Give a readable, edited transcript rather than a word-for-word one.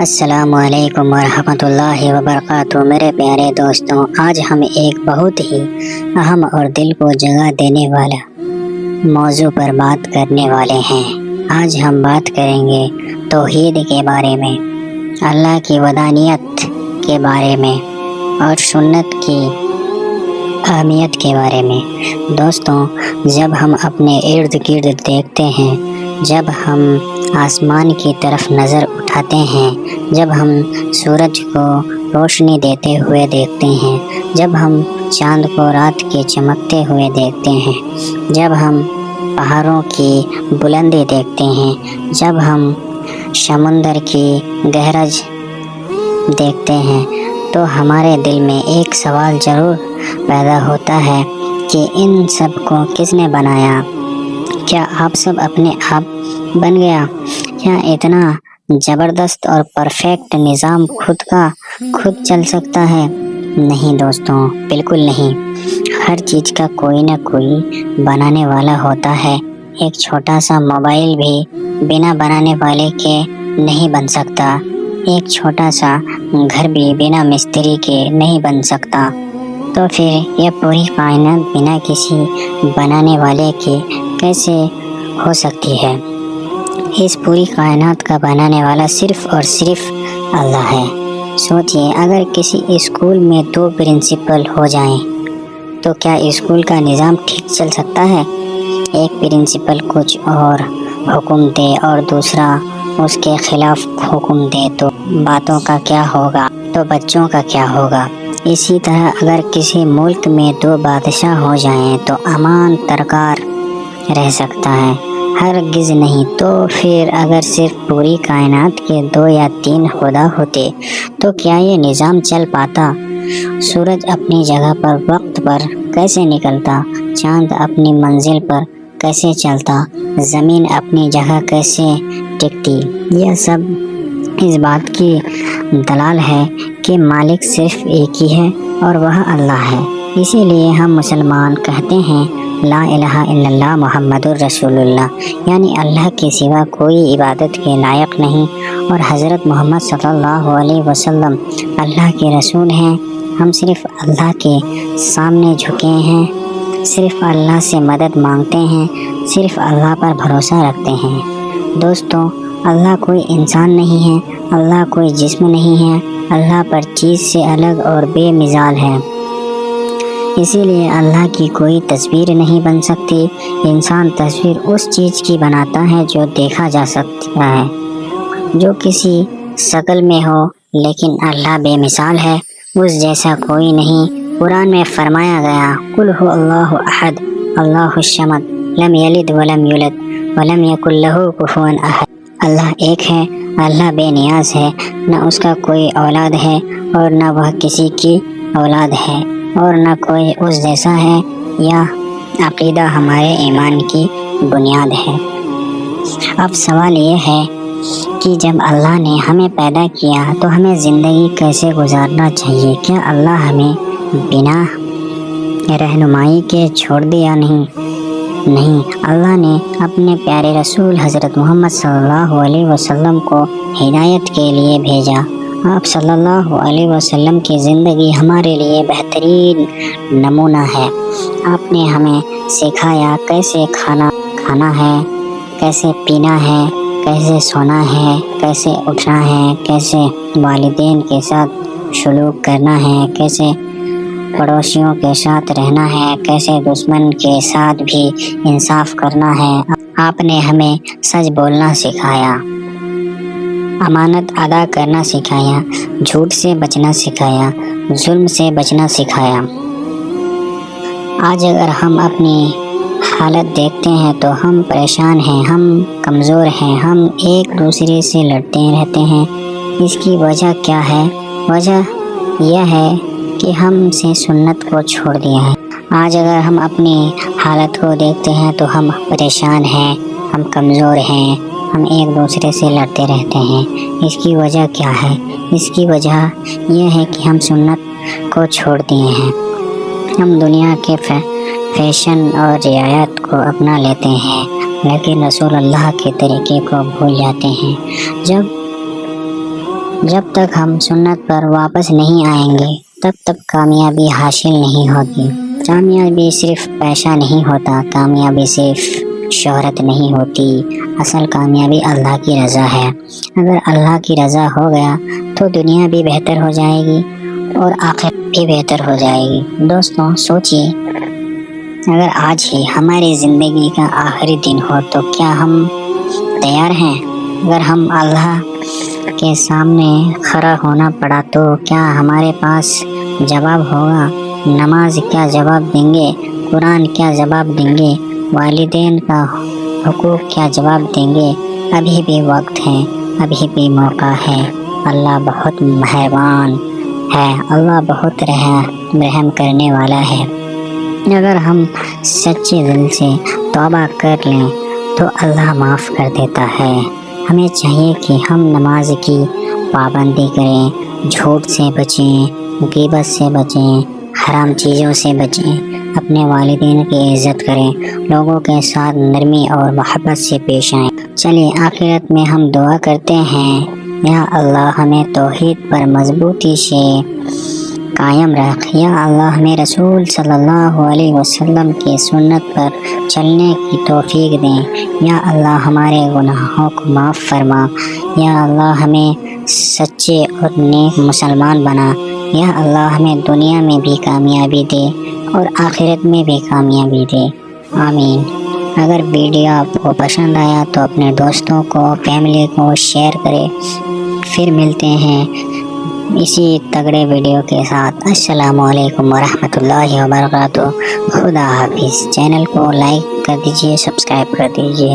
السلام علیکم ورحمۃ اللہ وبرکاتہ۔ میرے پیارے دوستوں، آج ہم ایک بہت ہی اہم اور دل کو جگہ دینے والا موضوع پر بات کرنے والے ہیں۔ آج ہم بات کریں گے توحید کے بارے میں، اللہ کی وحدانیت کے بارے میں اور سنت کی اہمیت کے بارے میں۔ دوستوں، جب ہم اپنے ارد گرد دیکھتے ہیں، جب ہم آسمان کی طرف نظر اٹھاتے ہیں، جب ہم سورج کو روشنی دیتے ہوئے دیکھتے ہیں، جب ہم چاند کو رات کے چمکتے ہوئے دیکھتے ہیں، جب ہم پہاڑوں کی بلندی دیکھتے ہیں، جب ہم سمندر کی گہرائی دیکھتے ہیں، تو ہمارے دل میں ایک سوال ضرور پیدا ہوتا ہے کہ ان سب کو کس نے بنایا؟ کیا آپ سب اپنے آپ بن گیا؟ کیا اتنا زبردست اور پرفیکٹ نظام خود کا خود چل سکتا ہے؟ نہیں دوستوں، بالکل نہیں۔ ہر چیز کا کوئی نہ کوئی بنانے والا ہوتا ہے۔ ایک چھوٹا سا موبائل بھی بنا بنانے والے کے نہیں بن سکتا، ایک چھوٹا سا گھر بھی بنا مستری کے نہیں بن سکتا، تو پھر یہ پوری کائنات بنا کسی بنانے والے کے کیسے ہو سکتی ہے؟ اس پوری کائنات کا بنانے والا صرف اور صرف اللہ ہے۔ سوچئے، اگر کسی اسکول میں 2 پرنسپل ہو جائیں تو کیا اسکول کا نظام ٹھیک چل سکتا ہے؟ ایک پرنسپل کچھ اور حکم دے اور دوسرا اس کے خلاف حکم دے تو باتوں کا کیا ہوگا؟ تو بچوں کا کیا ہوگا؟ اسی طرح اگر کسی ملک میں 2 بادشاہ ہو جائیں تو امن برقرار رہ سکتا ہے؟ ہرگز نہیں۔ تو پھر اگر صرف پوری کائنات کے 2 یا 3 خدا ہوتے تو کیا یہ نظام چل پاتا؟ سورج اپنی جگہ پر وقت پر کیسے نکلتا؟ چاند اپنی منزل پر کیسے چلتا؟ زمین اپنی جگہ کیسے ٹکتی؟ یہ سب اس بات کی دلائل ہے کہ مالک صرف ایک ہی ہے اور وہ اللہ ہے۔ اسی لیے ہم مسلمان کہتے ہیں لا الہ الا اللہ محمد الرسول اللہ، یعنی اللہ کے سوا کوئی عبادت کے لائق نہیں اور حضرت محمد صلی اللہ علیہ وسلم اللہ کے رسول ہیں۔ ہم صرف اللہ کے سامنے جھکے ہیں، صرف اللہ سے مدد مانگتے ہیں، صرف اللہ پر بھروسہ رکھتے ہیں۔ دوستوں، اللہ کوئی انسان نہیں ہے، اللہ کوئی جسم نہیں ہے، اللہ پر چیز سے الگ اور بے مثال ہے۔ اسی لیے اللہ کی کوئی تصویر نہیں بن سکتی۔ انسان تصویر اس چیز کی بناتا ہے جو دیکھا جا سکتا ہے، جو کسی شکل میں ہو، لیکن اللہ بے مثال ہے، اس جیسا کوئی نہیں۔ قرآن میں فرمایا گیا قل هو اللہ احد اللہ الصمد لم یلد ولم یولد ولم یکن لہ کفوا احد۔ اللہ ایک ہے، اللہ بے نیاز ہے، نہ اس کا کوئی اولاد ہے اور نہ وہ کسی کی اولاد ہے اور نہ کوئی اس جیسا ہے۔ یہ عقیدہ ہمارے ایمان کی بنیاد ہے۔ اب سوال یہ ہے کہ جب اللہ نے ہمیں پیدا کیا تو ہمیں زندگی کیسے گزارنا چاہیے؟ کیا اللہ ہمیں بنا رہنمائی کے چھوڑ دیا؟ نہیں، اللہ نے اپنے پیارے رسول حضرت محمد صلی اللہ علیہ وسلم کو ہدایت کے لیے بھیجا۔ آپ صلی اللہ علیہ وسلم کی زندگی ہمارے لیے بہترین نمونہ ہے۔ آپ نے ہمیں سکھایا کیسے کھانا ہے، کیسے پینا ہے، کیسے سونا ہے، کیسے اٹھنا ہے، کیسے والدین کے ساتھ سلوک کرنا ہے، کیسے پڑوسیوں کے ساتھ رہنا ہے، کیسے دشمن کے ساتھ بھی انصاف کرنا ہے۔ آپ نے ہمیں سچ بولنا سکھایا، امانت ادا کرنا سکھایا، جھوٹ سے بچنا سکھایا، ظلم سے بچنا سکھایا۔ آج اگر ہم اپنی حالت دیکھتے ہیں تو ہم پریشان ہیں، ہم کمزور ہیں، ہم ایک دوسرے سے لڑتے رہتے ہیں۔ اس کی وجہ کیا ہے؟ وجہ یہ ہے کہ ہم سے سنت کو چھوڑ دیا ہے۔ آج اگر ہم اپنی حالت کو دیکھتے ہیں تو ہم پریشان ہیں، ہم کمزور ہیں، ہم ایک دوسرے سے لڑتے رہتے ہیں۔ اس کی وجہ کیا ہے؟ اس کی وجہ یہ ہے کہ ہم سنت کو چھوڑ دیے ہیں۔ ہم دنیا کے فیشن اور رعایت کو اپنا لیتے ہیں، لیکن رسول اللہ کے طریقے کو بھول جاتے ہیں۔ جب جب تک ہم سنت پر واپس نہیں آئیں گے تب تک کامیابی حاصل نہیں ہوتی۔ کامیابی صرف پیسہ نہیں ہوتا، کامیابی صرف شہرت نہیں ہوتی، اصل کامیابی اللہ کی رضا ہے۔ اگر اللہ کی رضا ہو گیا تو دنیا بھی بہتر ہو جائے گی اور آخرت بھی بہتر ہو جائے گی۔ دوستوں سوچئے، اگر آج ہی ہماری زندگی کا آخری دن ہو تو کیا ہم تیار ہیں؟ اگر ہم اللہ کے سامنے کھڑا ہونا پڑا تو کیا ہمارے پاس جواب ہوگا؟ نماز کیا جواب دیں گے؟ قرآن کیا جواب دیں گے؟ والدین کا حقوق کیا جواب دیں گے؟ ابھی بھی وقت ہے، ابھی بھی موقع ہے۔ اللہ بہت مہربان ہے، اللہ بہت رحم کرنے والا ہے۔ اگر ہم سچے دل سے توبہ کر لیں تو اللہ معاف کر دیتا ہے۔ ہمیں چاہیے کہ ہم نماز کی پابندی کریں، جھوٹ سے بچیں، غیبت سے بچیں، حرام چیزوں سے بچیں، اپنے والدین کی عزت کریں، لوگوں کے ساتھ نرمی اور محبت سے پیش آئیں۔ چلیے آخرت میں ہم دعا کرتے ہیں، یا اللہ ہمیں توحید پر مضبوطی سے قائم رکھ، یا اللہ ہمیں رسول صلی اللہ علیہ وسلم کی سنت پر چلنے کی توفیق دیں، یا اللہ ہمارے گناہوں کو معاف فرما، یا اللہ ہمیں سچے اور نیک مسلمان بنا، یا اللہ ہمیں دنیا میں بھی کامیابی دے اور آخرت میں بھی کامیابی دے، آمین۔ اگر ویڈیو آپ کو پسند آیا تو اپنے دوستوں کو، فیملی کو شیئر کریں۔ پھر ملتے ہیں اسی تگڑے ویڈیو کے ساتھ۔ السلام علیکم ورحمۃ اللہ وبرکاتہ۔ خدا حافظ۔ چینل کو لائک کر دیجئے، سبسکرائب کر دیجئے۔